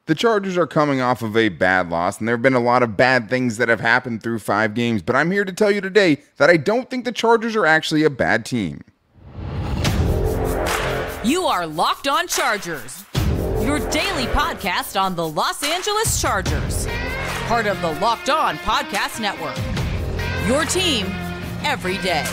The Chargers are coming off of a bad loss, and there have been a lot of bad things that have happened through 5 games, but I'm here to tell you today that I don't think the Chargers are actually a bad team. You are Locked On Chargers, your daily podcast on the Los Angeles Chargers, part of the Locked On Podcast Network, your team every day.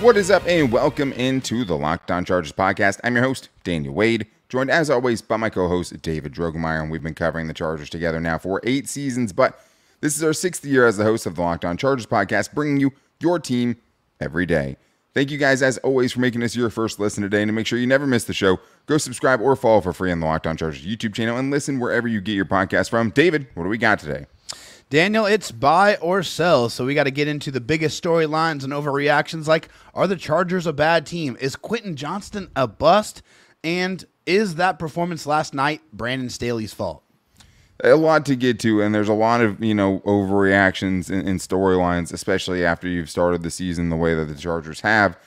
What is up, and welcome into the Locked On Chargers podcast. I'm your host, Daniel Wade, joined as always by my co-host, David Drogemeyer, and we've been covering the Chargers together now for 8 seasons, but this is our 6th year as the host of the Locked On Chargers podcast, bringing you your team every day. Thank you guys, as always, for making this your first listen today, and to make sure you never miss the show, go subscribe or follow for free on the Locked On Chargers YouTube channel, and listen wherever you get your podcast from. David, what do we got today? Daniel, it's buy or sell, so we got to get into the biggest storylines and overreactions, like, are the Chargers a bad team? Is Quentin Johnston a bust? And is that performance last night Brandon Staley's fault? A lot to get to, and there's a lot of, overreactions and storylines, especially after you've started the season the way that the Chargers have.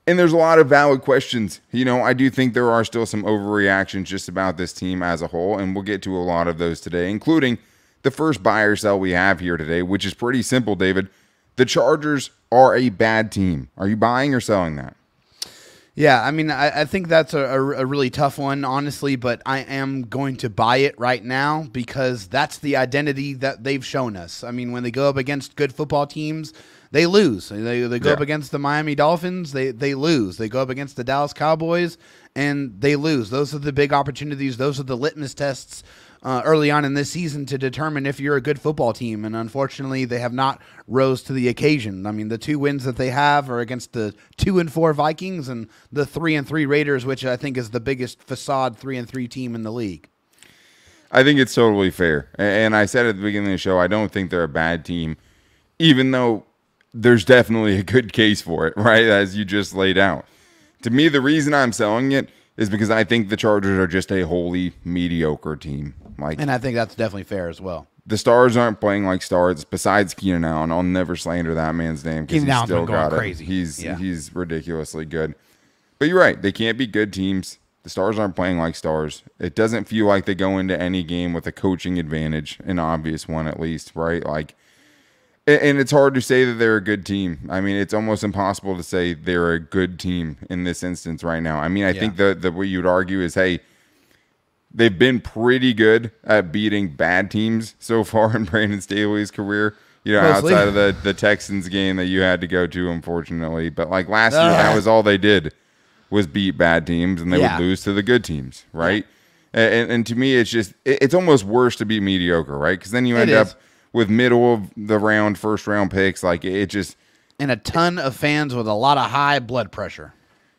And there's a lot of valid questions. I do think there are still some overreactions just about this team as a whole, and we'll get to a lot of those today, including the first buy or sell we have here today, which is pretty simple, David. The Chargers are a bad team. Are you buying or selling that? Yeah, I mean, I think that's a really tough one, honestly, but I am going to buy it right now because that's the identity that they've shown us. I mean, when they go up against good football teams, they lose. They go up against the Miami Dolphins, they lose. They go up against the Dallas Cowboys, and they lose. Those are the big opportunities. Those are the litmus tests early on in this season to determine if you're a good football team, and unfortunately they have not rose to the occasion. I mean, the 2 wins that they have are against the 2-4 Vikings and the 3-3 Raiders, which I think is the biggest facade 3-3 team in the league. I think it's totally fair, and I said at the beginning of the show, I don't think they're a bad team, even though there's definitely a good case for it, right, as you just laid out. To me, the reason I'm selling it is because I think the Chargers are just a wholly mediocre team. And I think that's definitely fair as well. The stars aren't playing like stars. Besides Keenan Allen, I'll never slander that man's name because he's still got it. Crazy. He's ridiculously good. But you're right; they can't be good teams. The stars aren't playing like stars. It doesn't feel like they go into any game with a coaching advantage, an obvious one at least, right? And it's hard to say that they're a good team. I mean, it's almost impossible to say they're a good team in this instance right now. I mean, I think that what you'd argue is, hey, they've been pretty good at beating bad teams so far in Brandon Staley's career. Mostly. Outside of the Texans game that you had to go to, unfortunately. But last year, that was all they did was beat bad teams, and they would lose to the good teams, right? Yeah. And to me, it's almost worse to be mediocre, right? Because then you end up with middle of the round, first round picks, and a ton of fans with a lot of high blood pressure.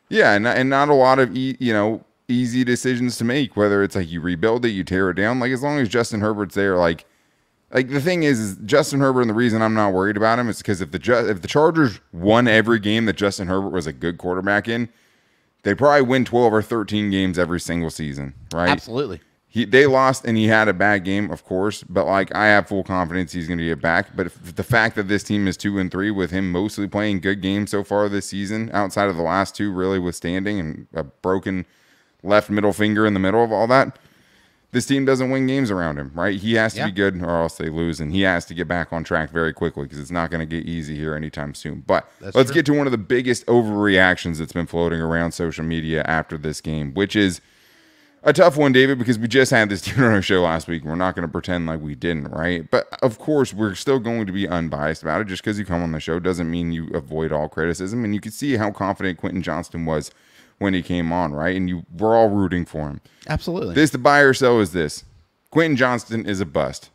Yeah, and not a lot of easy decisions to make. Whether it's you rebuild it, you tear it down. As long as Justin Herbert's there, the thing is Justin Herbert, and the reason I'm not worried about him is because if the Chargers won every game that Justin Herbert was a good quarterback in, they'd probably win 12 or 13 games every single season, right? Absolutely. They lost, and he had a bad game, of course, but I have full confidence he's going to get back. But the fact that this team is 2-3 with him mostly playing good games so far this season, outside of the last 2 really withstanding and a broken left middle finger in the middle of all that, this team doesn't win games around him, right? He has to be good or else they lose, and he has to get back on track very quickly because it's not going to get easy here anytime soon. But let's get to one of the biggest overreactions that's been floating around social media after this game, which is a tough one, David, because we just had this dude on our show last week, and we're not going to pretend like we didn't, right? But, of course, we're still going to be unbiased about it. Just because you come on the show doesn't mean you avoid all criticism, and you can see how confident Quentin Johnston was when he came on, right? And we're all rooting for him. Absolutely. The buy or sell is this. Quentin Johnston is a bust.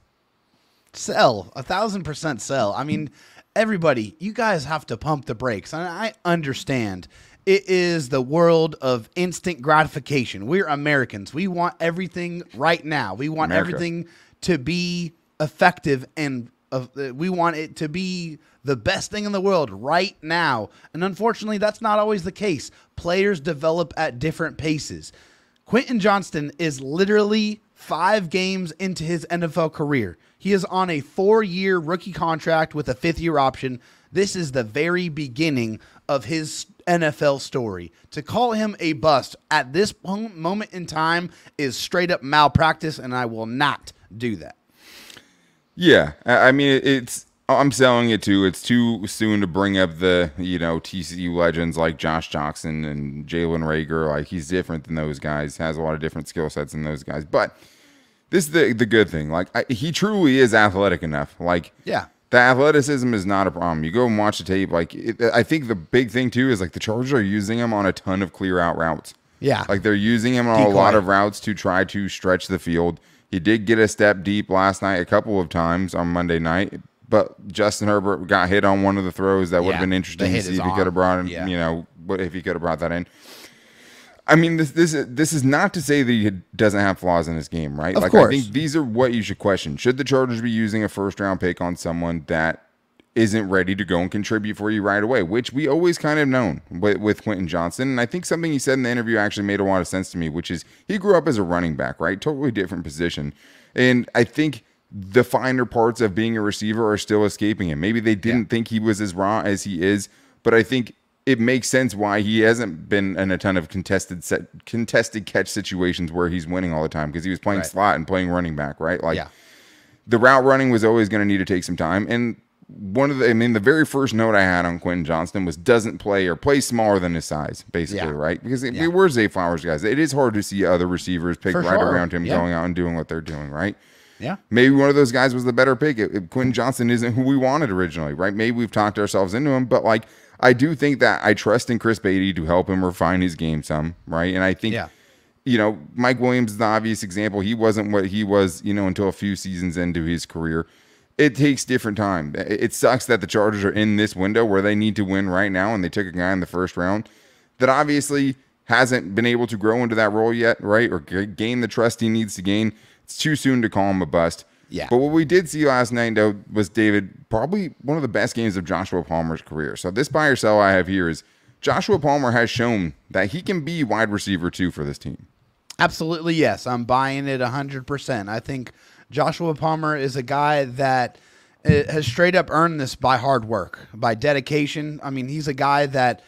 Sell. 1,000% sell. I mean, everybody, you guys have to pump the brakes. And I understand. It is the world of instant gratification. We're Americans. We want everything right now. We want everything to be effective, and we want it to be the best thing in the world right now. And unfortunately, that's not always the case. Players develop at different paces. Quentin Johnston is literally 5 games into his NFL career. He is on a 4-year rookie contract with a 5th-year option. This is the very beginning of his NFL story. To call him a bust at this moment in time is straight up malpractice, and I will not do that. Yeah, I mean, I'm selling it too. It's too soon to bring up the, TCU legends like Josh Jackson and Jalen Reagor. Like, he's different than those guys, has a lot of different skill sets than those guys. But this is the good thing. Like, he truly is athletic enough. Like, yeah. The athleticism is not a problem. You go and watch the tape. Like, I think the big thing too is like the Chargers are using him on a ton of clear out routes. Yeah. Like, they're using him on a lot of routes to try to stretch the field. He did get a step deep last night a couple of times on Monday night, but Justin Herbert got hit on one of the throws that would have been interesting to see if he could have brought in, if he could have brought that in. I mean, this is not to say that he doesn't have flaws in his game, right? Of course. I think these are what you should question. Should the Chargers be using a first-round pick on someone that isn't ready to go and contribute for you right away, which we always kind of known with Quentin Johnston. And I think something he said in the interview actually made a lot of sense to me, which is he grew up as a running back, right? Totally different position. And I think the finer parts of being a receiver are still escaping him. Maybe they didn't think he was as raw as he is, but I think it makes sense why he hasn't been in a ton of contested catch situations where he's winning all the time, because he was playing slot and playing running back, right? Like, the route running was always going to need to take some time. And the very first note I had on Quentin Johnston was doesn't play or play smaller than his size, basically, right? Because if we were Zay Flowers guys, it is hard to see other receivers picked around him going out and doing what they're doing, right? Yeah. Maybe one of those guys was the better pick. Quentin Johnston isn't who we wanted originally, right? Maybe we've talked ourselves into him, but like, I do think that I trust in Chris Beatty to help him refine his game some, right? And I think, Mike Williams is the obvious example. He wasn't what he was, until a few seasons into his career. It takes different time. It sucks that the Chargers are in this window where they need to win right now, and they took a guy in the first round that obviously hasn't been able to grow into that role yet, right? Or gain the trust he needs to gain. It's too soon to call him a bust. Yeah. But what we did see last night, though, was, David, probably one of the best games of Joshua Palmer's career. So this buy or sell I have here is Joshua Palmer has shown that he can be wide receiver 2 for this team. Absolutely, yes. I'm buying it 100%. I think Joshua Palmer is a guy that has straight up earned this by hard work, by dedication. I mean, he's a guy that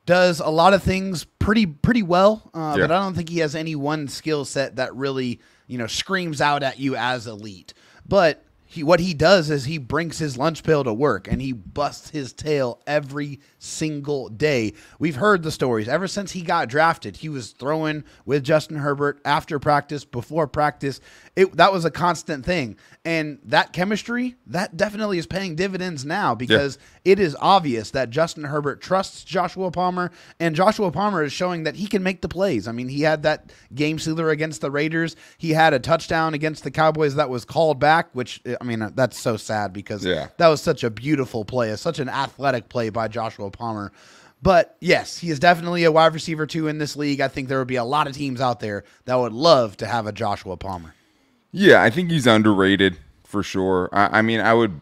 does a lot of things pretty well, but I don't think he has any one skill set that really, screams out at you as elite. But what he does is he brings his lunch pail to work, and he busts his tail every single day. We've heard the stories. Ever since he got drafted, he was throwing with Justin Herbert after practice, before practice. That was a constant thing. And that chemistry, that definitely is paying dividends now, because it is obvious that Justin Herbert trusts Joshua Palmer, and Joshua Palmer is showing that he can make the plays. I mean, he had that game sealer against the Raiders. He had a touchdown against the Cowboys that was called back, which, I mean, that's so sad, because that was such a beautiful play, such an athletic play by Joshua Palmer. But yes, he is definitely a wide receiver 2 in this league. I think there would be a lot of teams out there that would love to have a Joshua Palmer. Yeah, I think he's underrated for sure. I mean, I would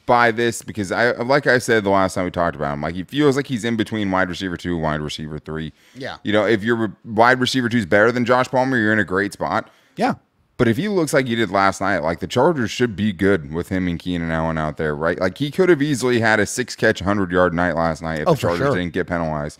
buy this because like I said the last time we talked about him, like, he feels like he's in between wide receiver 2 and wide receiver 3. Yeah. If your wide receiver 2 is better than Josh Palmer, you're in a great spot. Yeah. But if he looks like he did last night, like, the Chargers should be good with him and Keenan Allen out there, right? Like, he could have easily had a 6-catch, 100-yard night last night if the Chargers didn't get penalized.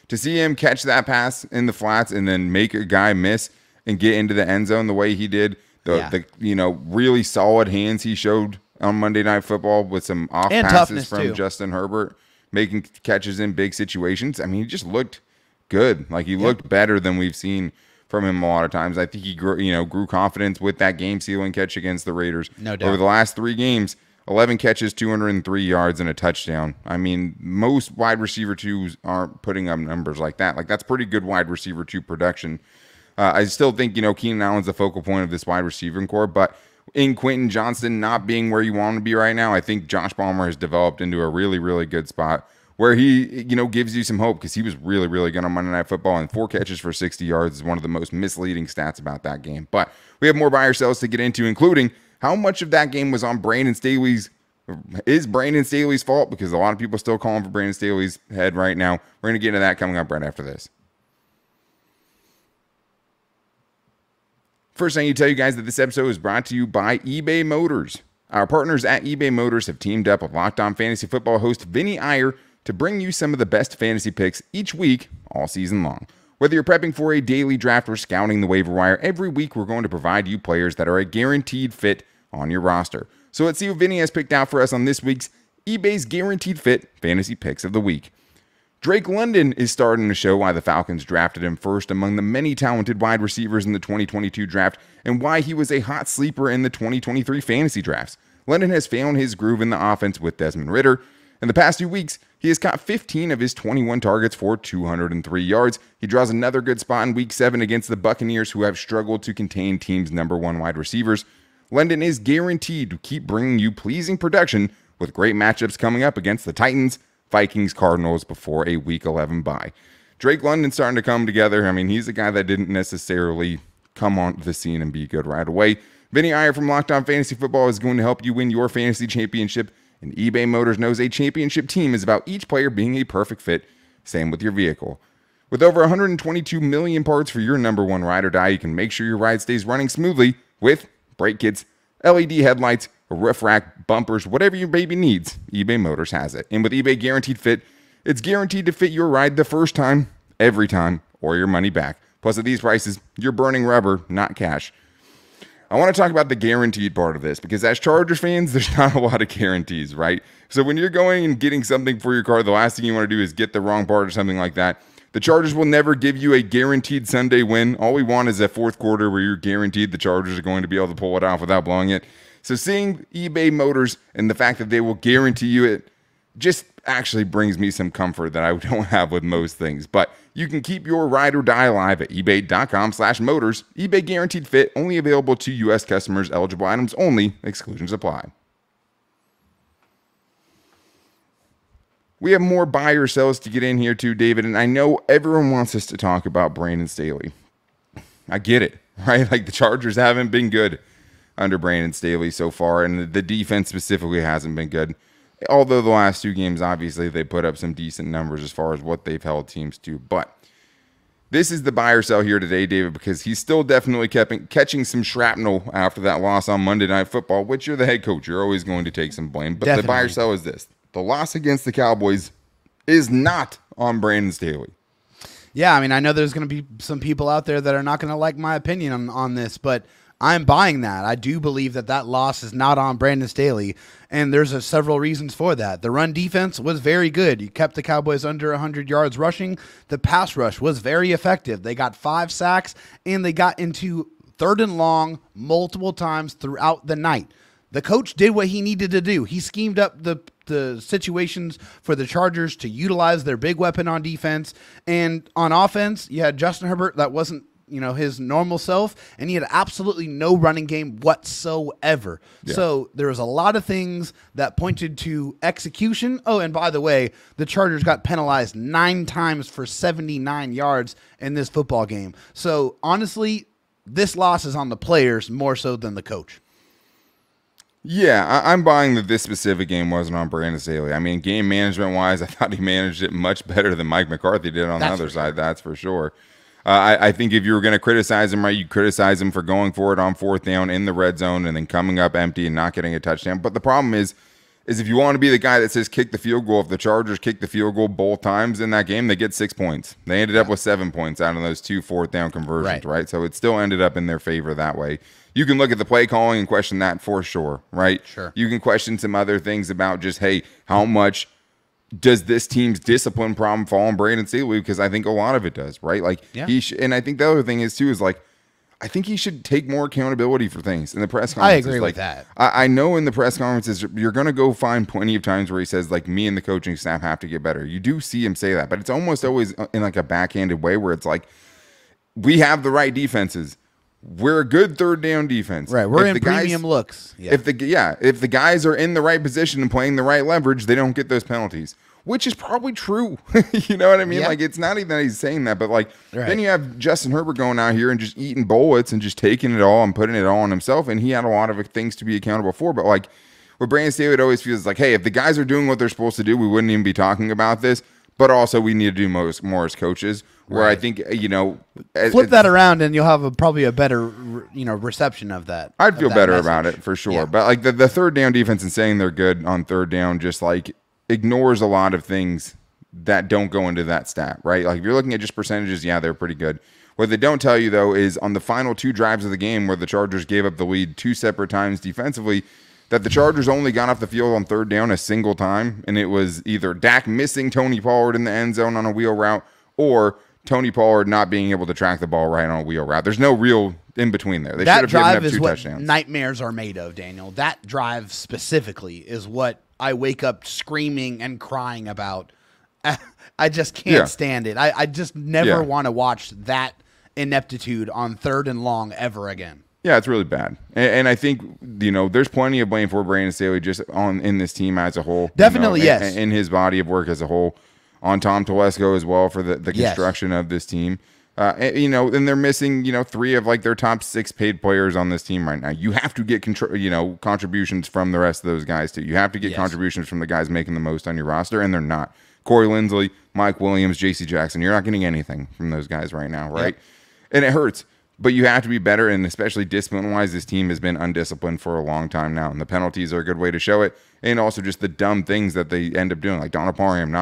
To see him catch that pass in the flats and then make a guy miss and get into the end zone the way he did, the really solid hands he showed on Monday Night Football with some off passes from Justin Herbert, making catches in big situations. I mean, he just looked good. Like, he looked better than we've seen from him a lot of times. I think he grew confidence with that game-sealing catch against the Raiders. No doubt. Over the last 3 games, 11 catches, 203 yards, and a touchdown. I mean, most wide receiver 2s aren't putting up numbers like that. Like, that's pretty good wide receiver 2 production. I still think, Keenan Allen's the focal point of this wide receiving core, but in Quentin Johnston not being where you want him to be right now, I think Josh Palmer has developed into a really, really good spot where he, gives you some hope, because he was really, really good on Monday Night Football, and 4 catches for 60 yards is one of the most misleading stats about that game. But we have more buy or sells to get into, including how much of that game was on Brandon Staley's fault, because a lot of people still calling for Brandon Staley's head right now. We're going to get into that coming up right after this. First, I need to tell you guys that this episode is brought to you by eBay Motors. Our partners at eBay Motors have teamed up with Locked On Fantasy Football host Vinny Iyer to bring you some of the best fantasy picks each week, all season long. Whether you're prepping for a daily draft or scouting the waiver wire, every week we're going to provide you players that are a guaranteed fit on your roster. So let's see what Vinny has picked out for us on this week's eBay's Guaranteed Fit Fantasy Picks of the Week. Drake London is starting to show why the Falcons drafted him first among the many talented wide receivers in the 2022 draft and why he was a hot sleeper in the 2023 fantasy drafts. London has found his groove in the offense with Desmond Ridder. In the past 2 weeks, he has caught 15 of his 21 targets for 203 yards. He draws another good spot in Week 7 against the Buccaneers, who have struggled to contain teams' number one wide receivers. London is guaranteed to keep bringing you pleasing production with great matchups coming up against the Titans, Vikings, Cardinals before a Week 11 bye. Drake London's starting to come together. I mean, he's a guy that didn't necessarily come on the scene and be good right away. Vinny Iyer from Locked On Fantasy Football is going to help you win your fantasy championship, and eBay Motors knows a championship team is about each player being a perfect fit. Same with your vehicle. With over 122 million parts for your number one ride or die, you can make sure your ride stays running smoothly with brake kits, LED headlights, a roof rack, bumpers, whatever your baby needs, eBay Motors has it. And with eBay Guaranteed Fit, it's guaranteed to fit your ride the first time, every time, or your money back. Plus, at these prices, you're burning rubber, not cash. I want to talk about the guaranteed part of this because as Chargers fans, there's not a lot of guarantees, right? So when you're going and getting something for your car, the last thing you want to do is get the wrong part or something like that. The Chargers will never give you a guaranteed Sunday win. All we want is a fourth quarter where you're guaranteed the Chargers are going to be able to pull it off without blowing it. So seeing eBay Motors and the fact that they will guarantee you it just actually brings me some comfort that I don't have with most things. But you can keep your ride or die alive at ebay.com/motors. eBay Guaranteed Fit, only available to U.S. customers, eligible items only, exclusions apply. We have more buy or sells to get in here too, David, and I know everyone wants us to talk about Brandon Staley. I get it, right? Like the Chargers haven't been good under Brandon Staley so far, and the defense specifically hasn't been good. Although the last 2 games, obviously, they put up some decent numbers as far as what they've held teams to. But this is the buy or sell here today, David, because he's still definitely catching some shrapnel after that loss on Monday Night Football, which you're the head coach. You're always going to take some blame. But definitely. The buy or sell is this. The loss against the Cowboys is not on Brandon Staley. Yeah, I mean, I know there's going to be some people out there that are not going to like my opinion on this, but I'm buying that. I do believe that loss is not on Brandon Staley, and there's several reasons for that. The run defense was very good. You kept the Cowboys under 100 yards rushing. The pass rush was very effective. They got 5 sacks, and they got into 3rd and long multiple times throughout the night. The coach did what he needed to do. He schemed up the situations for the Chargers to utilize their big weapon on defense. And on offense, you had Justin Herbert that wasn't his normal self, and he had absolutely no running game whatsoever. Yeah. So there was a lot of things that pointed to execution. Oh, and by the way, the Chargers got penalized 9 times for 79 yards in this football game. So honestly, this loss is on the players more so than the coach. Yeah, I'm buying that this specific game wasn't on Brandon Staley. I mean, game management-wise, I thought he managed it much better than Mike McCarthy did on the other side. That's for sure. I think if you were going to criticize him, right, you criticize him for going for it on 4th down in the red zone and then coming up empty and not getting a touchdown. But the problem is if you want to be the guy that says kick the field goal, if the Chargers kick the field goal both times in that game, they get 6 points. They ended up with 7 points out of those 2 4th down conversions, right? So it still ended up in their favor that way. You can look at the play calling and question that for sure, right? Sure. You can question some other things about just, hey, how much does this team's discipline problem fall on Brandon Staley? Because I think a lot of it does, right? Like and I think the other thing is too is like I think he should take more accountability for things in the press conferences. I agree with that. I know in the press conferences you're going to go find plenty of times where he says like me and the coaching staff have to get better. You do see him say that, but it's almost always in like a backhanded way where it's like we have the right defenses. We're a good 3rd down defense. Right. We're in premium looks. Yeah. If the guys are in the right position and playing the right leverage, they don't get those penalties, which is probably true. You know what I mean? Yeah. Like, it's not even that he's saying that, but like, then you have Justin Herbert going out here and just eating bullets and just taking it all and putting it all on himself. And he had a lot of things to be accountable for. But like, what Brandon Staley always feels like, hey, if the guys are doing what they're supposed to do, we wouldn't even be talking about this. but also we need to do more as coaches. Where Right. I think Flip that around, and you'll have probably a better reception of that. I'd feel better message. about it for sure. Yeah. But like the third down defense and saying they're good on third down just like ignores a lot of things that don't go into that stat, right? Like if you're looking at just percentages, yeah, they're pretty good. What they don't tell you though is on the final 2 drives of the game where the Chargers gave up the lead 2 separate times defensively, that the Chargers only got off the field on third down a single time, and it was either Dak missing Tony Pollard in the end zone on a wheel route or Tony Pollard not being able to track the ball right on a wheel route. There's no real in between there. They should That have given drive up is 2 what touchdowns. nightmares are made of, Daniel. That drive specifically is what I wake up screaming and crying about. I just can't stand it. I just never want to watch that ineptitude on third and long ever again. Yeah, it's really bad. And I think, there's plenty of blame for Brandon Staley just in this team as a whole. Definitely, yes. In his body of work as a whole. On Tom Telesco as well for the construction of this team. And they're missing, 3 of like their top 6 paid players on this team right now. You have to get contributions from the rest of those guys too. You have to get contributions from the guys making the most on your roster, and they're not. Corey Linsley, Mike Williams, J.C. Jackson. You're not getting anything from those guys right now, right? Yep. And it hurts. But you have to be better, and especially discipline-wise, this team has been undisciplined for a long time now, and the penalties are a good way to show it, and also just the dumb things that they end up doing, like Donna Parham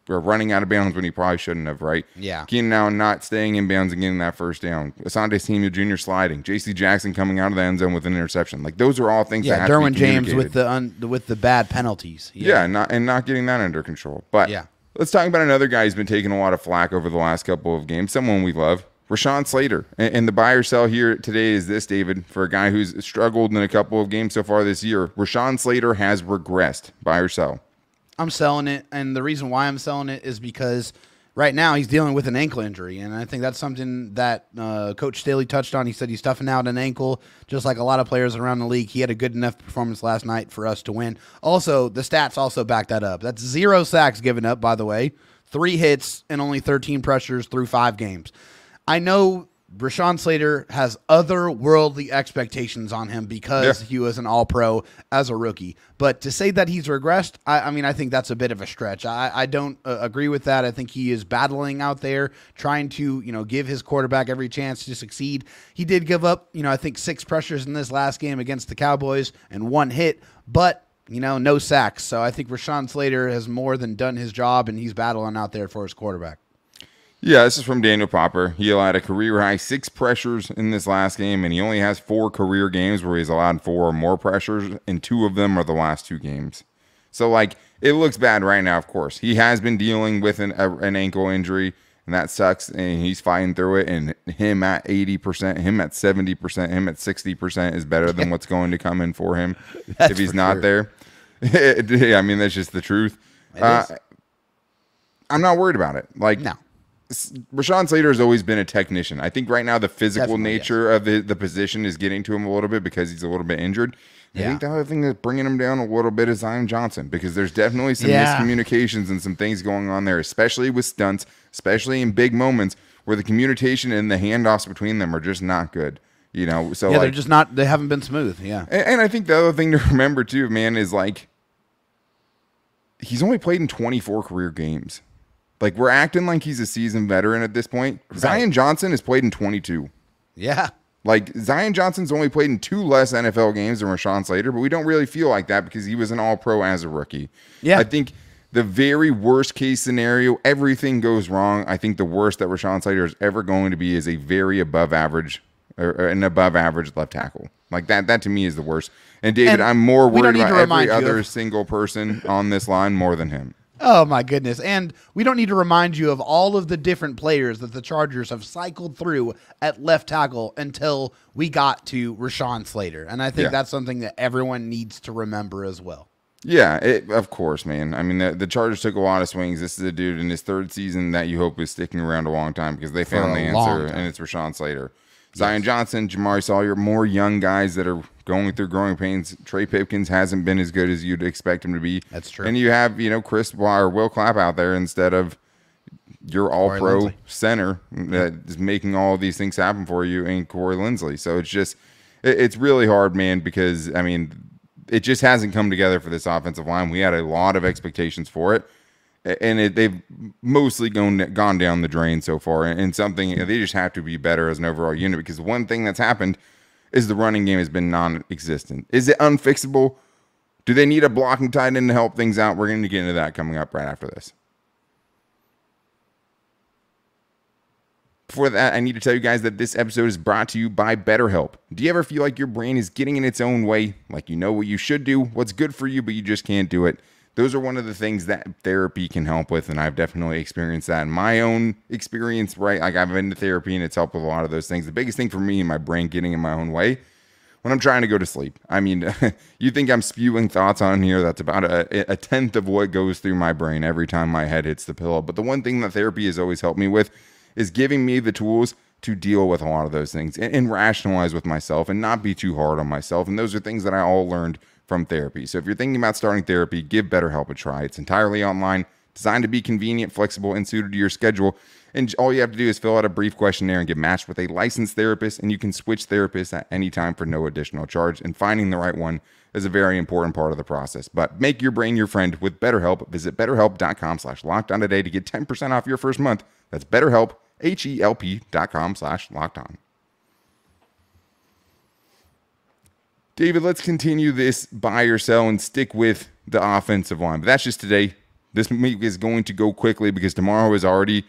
running out of bounds when he probably shouldn't have, right? Yeah. Keenan Allen not staying in bounds and getting that first down. Asante Samuel Jr. sliding. J.C. Jackson coming out of the end zone with an interception. Like, those are all things that have Derwin to be James with the bad penalties. Not getting that under control. But let's talk about another guy who's been taking a lot of flack over the last couple of games, someone we love. Rashawn Slater. And the buy or sell here today is this, David, for a guy who's struggled in a couple of games so far this year. Rashawn Slater has regressed. Buy or sell? I'm selling it, and the reason why I'm selling it is because right now he's dealing with an ankle injury, and I think that's something that Coach Staley touched on. He said he's toughing out an ankle, just like a lot of players around the league. He had a good enough performance last night for us to win. Also, the stats also back that up. That's 0 sacks given up, by the way, 3 hits, and only 13 pressures through 5 games. I know Rashawn Slater has otherworldly expectations on him because he was an all-pro as a rookie. But to say that he's regressed, I think that's a bit of a stretch. I don't agree with that. I think he is battling out there, trying to, give his quarterback every chance to succeed. He did give up, I think 6 pressures in this last game against the Cowboys and 1 hit, but no sacks. So I think Rashawn Slater has more than done his job, and he's battling out there for his quarterback. Yeah, this is from Daniel Popper. He allowed a career-high 6 pressures in this last game, and he only has 4 career games where he's allowed 4 or more pressures, and 2 of them are the last 2 games. So, it looks bad right now, of course. He has been dealing with an ankle injury, and that sucks, and he's fighting through it, and him at 80%, him at 70%, him at 60% is better than what's going to come in for him if he's not there. That's just the truth. I'm not worried about it. No. Rashawn Slater has always been a technician. I think right now the physical nature of the position is getting to him a little bit because he's a little bit injured. I think the other thing that's bringing him down a little bit is Zion Johnson, because there's definitely some miscommunications and some things going on there, especially with stunts, especially in big moments where the communication and the handoffs between them are just not good. So they're just not. They haven't been smooth. Yeah, and I think the other thing to remember too, man, is he's only played in 24 career games. We're acting like he's a seasoned veteran at this point. Right. Zion Johnson has played in 22. Yeah. Zion Johnson's only played in 2 less NFL games than Rashawn Slater, but we don't really feel like that because he was an all-pro as a rookie. Yeah. I think the very worst case scenario, everything goes wrong. I think the worst that Rashawn Slater is ever going to be is a very above average or an above average left tackle. That to me is the worst. And David, I'm more worried about every other single person on this line more than him. Oh, my goodness. And we don't need to remind you of all of the different players that the Chargers have cycled through at left tackle until we got to Rashawn Slater. And I think that's something that everyone needs to remember as well. Yeah, of course, man. The Chargers took a lot of swings. This is a dude in his 3rd season that you hope is sticking around a long time because they found the answer, and it's Rashawn Slater. Zion Johnson, Jamari Sawyer, more young guys that are going through growing pains. Trey Pipkins hasn't been as good as you'd expect him to be. That's true. And you have, Chris or Will Clapp out there instead of your all-pro center that is making all of these things happen for you in Corey Linsley. So it's just, it's really hard, man, because, it just hasn't come together for this offensive line. We had a lot of expectations for it. and they've mostly gone down the drain so far. And something they just have to be better as an overall unit, because one thing that's happened is the running game has been non-existent. Is it unfixable? Do they need a blocking tight end to help things out? We're going to get into that coming up right after this. Before that, I need to tell you guys that this episode is brought to you by BetterHelp. Do you ever feel like your brain is getting in its own way? Like you know what you should do, what's good for you, but you just can't do it? Those are one of the things that therapy can help with, and I've definitely experienced that in my own experience, right? Like I've been to therapy, and it's helped with a lot of those things. The biggest thing for me and my brain getting in my own way when I'm trying to go to sleep. I mean, you think I'm spewing thoughts on here, that's about a tenth of what goes through my brain every time my head hits the pillow. But the one thing that therapy has always helped me with is giving me the tools to deal with a lot of those things and rationalize with myself and not be too hard on myself. And those are things that I all learned from therapy. So if you're thinking about starting therapy, give BetterHelp a try. It's entirely online, designed to be convenient, flexible, and suited to your schedule. And all you have to do is fill out a brief questionnaire and get matched with a licensed therapist, and you can switch therapists at any time for no additional charge. And finding the right one is a very important part of the process. But make your brain your friend with BetterHelp. Visit BetterHelp.com/lockedon today to get 10% off your first month. That's BetterHelp, HELP.com/lockedon. David, let's continue this buy or sell and stick with the offensive line. But that's just today. This week is going to go quickly because tomorrow is already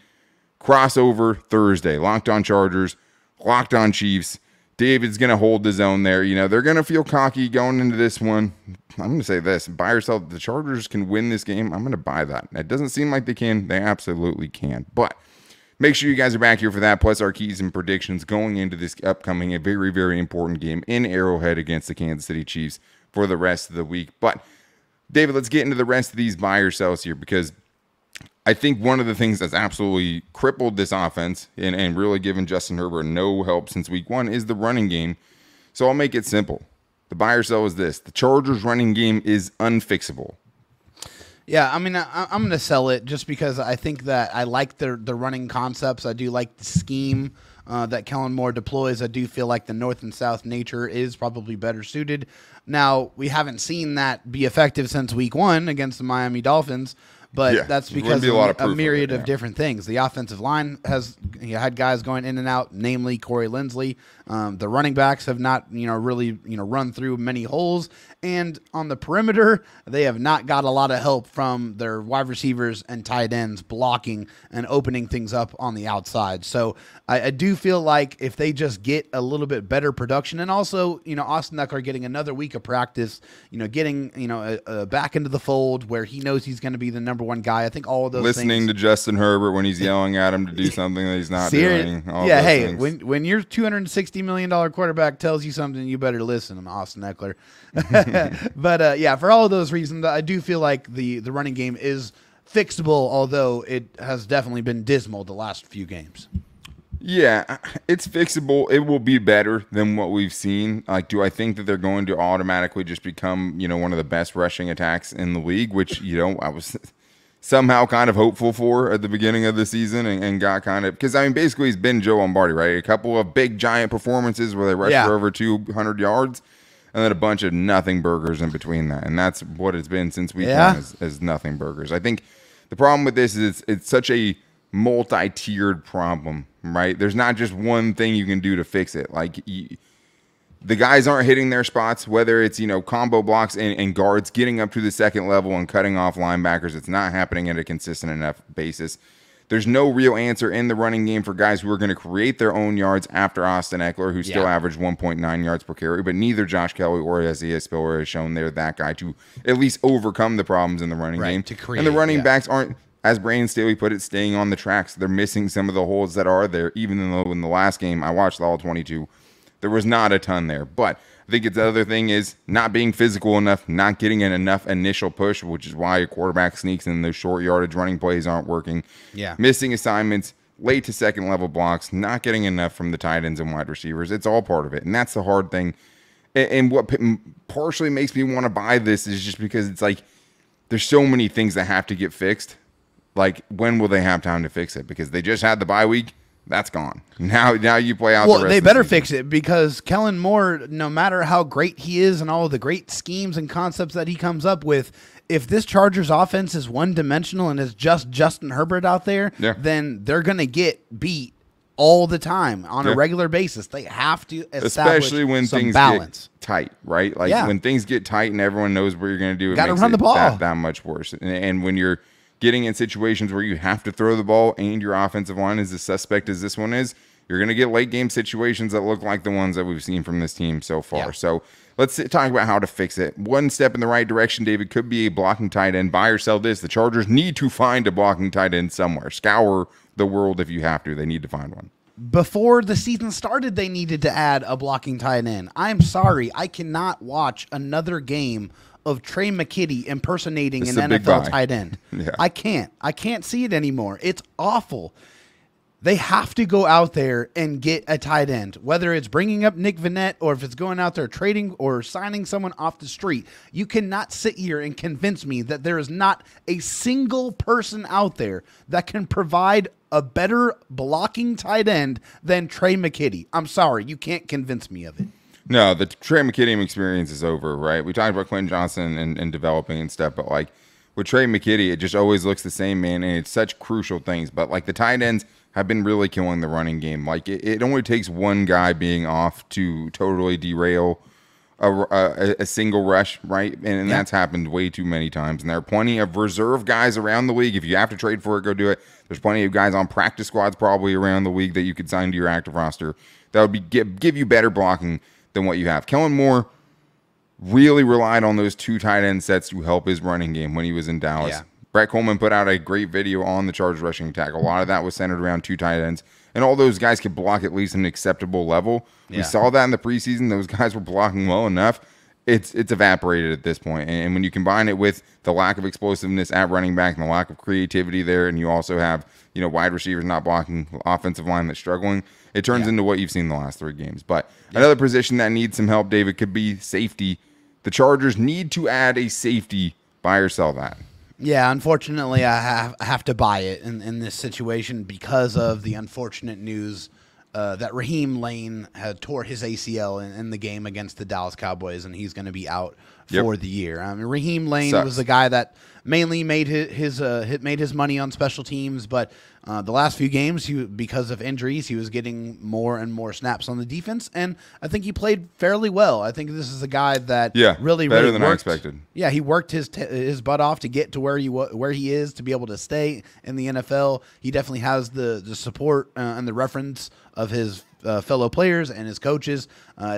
crossover Thursday. Locked on Chargers, locked on Chiefs. David's going to hold the zone there. You know, they're going to feel cocky going into this one. I'm going to say this. Buy or sell. The Chargers can win this game. I'm going to buy that. It doesn't seem like they can. They absolutely can. But make sure you guys are back here for that, plus our keys and predictions going into this upcoming, a very, very important game in Arrowhead against the Kansas City Chiefs for the rest of the week. But, David, let's get into the rest of these buy or sells here, because I think one of the things that's absolutely crippled this offense and really given Justin Herbert no help since week one is the running game. So I'll make it simple. The buy or sell is this. The Chargers running game is unfixable. Yeah, I mean, I'm going to sell it just because I think that I like the running concepts. I do like the scheme that Kellen Moore deploys. I do feel like the north and south nature is probably better suited. Now, we haven't seen that be effective since week one against the Miami Dolphins, but that's because of a myriad of different things. The offensive line has had guys going in and out, namely Corey Linsley. The running backs have not, really, run through many holes. And on the perimeter, they have not got a lot of help from their wide receivers and tight ends blocking and opening things up on the outside. So I do feel like if they just get a little bit better production, and also, Austin Eckler getting another week of practice, getting, back into the fold where he knows he's going to be the number one guy. I think all of those Listening to Justin Herbert when he's yelling at him to do something that he's not doing. Yeah, hey, when your $260 million quarterback tells you something, you better listen to Austin Eckler. But for all of those reasons, I do feel like the running game is fixable, although it has definitely been dismal the last few games. Yeah, it's fixable. It will be better than what we've seen. Like, do I think that they're going to automatically just become, one of the best rushing attacks in the league, which, I was somehow kind of hopeful for at the beginning of the season and got kind of, because, basically he's been Joe Lombardi, right? A couple of big, giant performances where they rushed for over 200 yards. And then a bunch of nothing burgers in between that. And that's what it's been since week one is nothing burgers. I think the problem with this is it's such a multi-tiered problem, right? There's not just one thing you can do to fix it. Like, the guys aren't hitting their spots, whether it's, combo blocks and guards getting up to the second level and cutting off linebackers. It's not happening at a consistent enough basis. There's no real answer in the running game for guys who are going to create their own yards after Austin Eckler, who still averaged 1.9 yards per carry, but neither Josh Kelly or Isaiah Spiller has shown they're that guy to at least overcome the problems in the running game. And the running backs aren't, as Brandon Staley put it, staying on the tracks. They're missing some of the holes that are there, even though in the last game, I watched all 22, there was not a ton there. But I think the other thing is not being physical enough, not getting enough initial push, which is why a quarterback sneaks in. Those short yardage running plays aren't working. Yeah. Missing assignments, late to second level blocks, not getting enough from the tight ends and wide receivers. It's all part of it. And that's the hard thing. And what partially makes me want to buy this is just because it's like there's so many things that have to get fixed. Like, when will they have time to fix it? Because they just had the bye week. That's gone. Now you play out the rest they of the better season. fix it, because Kellen Moore, no matter how great he is and all of the great schemes and concepts that he comes up with, if this Chargers offense is one-dimensional and it's just Justin Herbert out there, then they're going to get beat all the time on a regular basis. They have to establish especially when some things balance. get tight, right? Like when things get tight and everyone knows what you're going to do, it got to makes run the ball that much worse. And when you're getting in situations where you have to throw the ball and your offensive line is as suspect as this one is, you're going to get late game situations that look like the ones that we've seen from this team so far. So let's talk about how to fix it. One step in the right direction, David, could be a blocking tight end. Buy or sell this. The Chargers need to find a blocking tight end somewhere. Scour the world if you have to. They need to find one. Before the season started, they needed to add a blocking tight end. I'm sorry. I cannot watch another game of Trey McKitty impersonating an NFL tight end. I can't see it anymore. It's awful. They have to go out there and get a tight end, whether it's bringing up Nick Vannett or if it's going out there trading or signing someone off the street. You cannot sit here and convince me that there is not a single person out there that can provide a better blocking tight end than Trey McKitty. I'm sorry. You can't convince me of it. No, the Trey McKitty experience is over, right? We talked about Quentin Johnston and developing and stuff, but like with Trey McKitty, it just always looks the same, man, and it's such crucial things. But like the tight ends have been really killing the running game. Like it only takes one guy being off to totally derail a single rush, right? And that's happened way too many times. And there are plenty of reserve guys around the league. If you have to trade for it, go do it. There's plenty of guys on practice squads probably around the league that you could sign to your active roster that would be give you better blocking than what you have. Kellen Moore really relied on those two tight end sets to help his running game when he was in Dallas. Brett Coleman put out a great video on the Chargers rushing attack. A lot of that was centered around two tight ends, and all those guys could block at least an acceptable level. We saw that in the preseason. Those guys were blocking well enough. It's evaporated at this point. And when you combine it with the lack of explosiveness at running back and the lack of creativity there, and you also have wide receivers not blocking, offensive line that's struggling, it turns into what you've seen the last 3 games. But another position that needs some help, David, could be safety. The Chargers need to add a safety. Buy or sell that. Yeah, unfortunately, I have to buy it in this situation because of the unfortunate news that Raheem Lane had tore his ACL in the game against the Dallas Cowboys, and he's going to be out for the year. I mean, Raheem Lane was the guy that mainly made his money on special teams, but the last few games, because of injuries, he was getting more and more snaps on the defense, and I think he played fairly well. I think this is a guy that really better than worked. I expected. Yeah, he worked his butt off to get to where he is to be able to stay in the NFL. He definitely has the support and the reference of his fellow players and his coaches.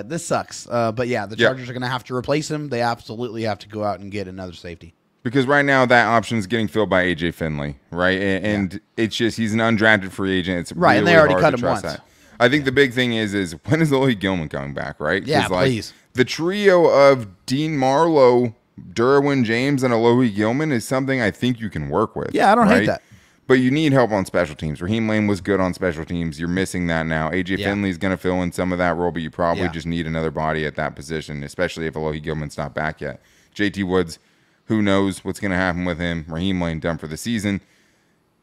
This sucks, but yeah, the Chargers are going to have to replace him. They absolutely have to go out and get another safety. Because right now that option is getting filled by A.J. Finley, right? And it's just he's an undrafted free agent. It's right, really and they already hard cut to him trust once. that. I think the big thing is when is Louis Gilman coming back, right? Yeah, please. The trio of Dean Marlowe, Derwin James, and Alohi Gilman is something I think you can work with. Yeah, I don't hate that. But you need help on special teams. Raheem Lane was good on special teams. You're missing that now. A.J. Finley's going to fill in some of that role, but you probably just need another body at that position, especially if Alohi Gilman's not back yet. J.T. Woods, who knows what's going to happen with him? Raheem Lane done for the season.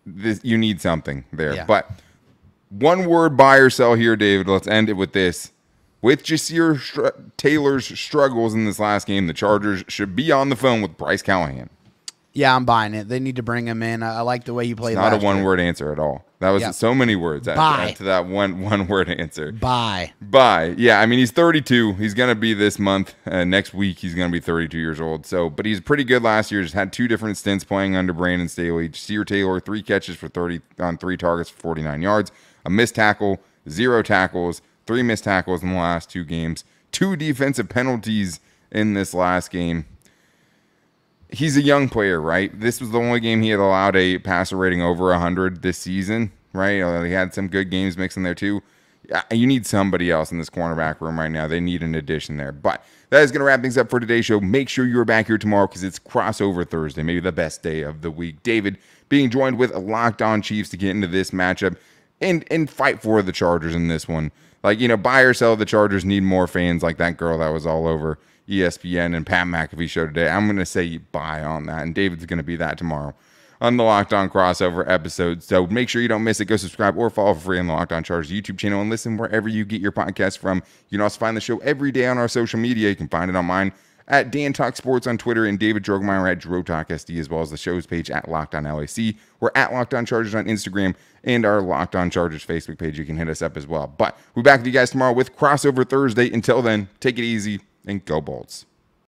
You need something there. Yeah. But one word buy or sell here, David. Let's end it with this. With Jasir Taylor's struggles in this last game, the Chargers should be on the phone with Bryce Callahan. Yeah, I'm buying it. They need to bring him in. I like the way he played. It's not a one-word answer at all. That was so many words to that one-word answer. Bye. Yeah, I mean, he's 32. He's going to be this month. Next week, he's going to be 32 years old. But he's pretty good last year. Just had 2 different stints playing under Brandon Staley. Jasir Taylor, 3 catches for 30 on 3 targets for 49 yards. A missed tackle, 0 tackles, 3 missed tackles in the last 2 games. 2 defensive penalties in this last game. He's a young player, right? This was the only game he had allowed a passer rating over 100 this season, right? He had some good games mixed in there too. You need somebody else in this cornerback room right now. They need an addition there. But that is going to wrap things up for today's show. Make sure you're back here tomorrow because it's crossover Thursday, maybe the best day of the week. David being joined with Locked On Chiefs to get into this matchup and fight for the Chargers in this one. Buy or sell, the Chargers need more fans like that girl that was all over ESPN and Pat McAfee show today. I'm going to say buy on that, and David's going to be that tomorrow on the Locked On crossover episode. So make sure you don't miss it. Go subscribe or follow for free on the Locked On Chargers YouTube channel and listen wherever you get your podcast from. You can also find the show every day on our social media. You can find it on mine at Dan Talk Sports on Twitter, and David Drogemeyer at Dro Talk SD, as well as the show's page at Locked On LAC. We're at Locked On Chargers on Instagram, and our Locked On Chargers Facebook page. You can hit us up as well. But we'll be back with you guys tomorrow with Crossover Thursday. Until then, take it easy and go Bolts.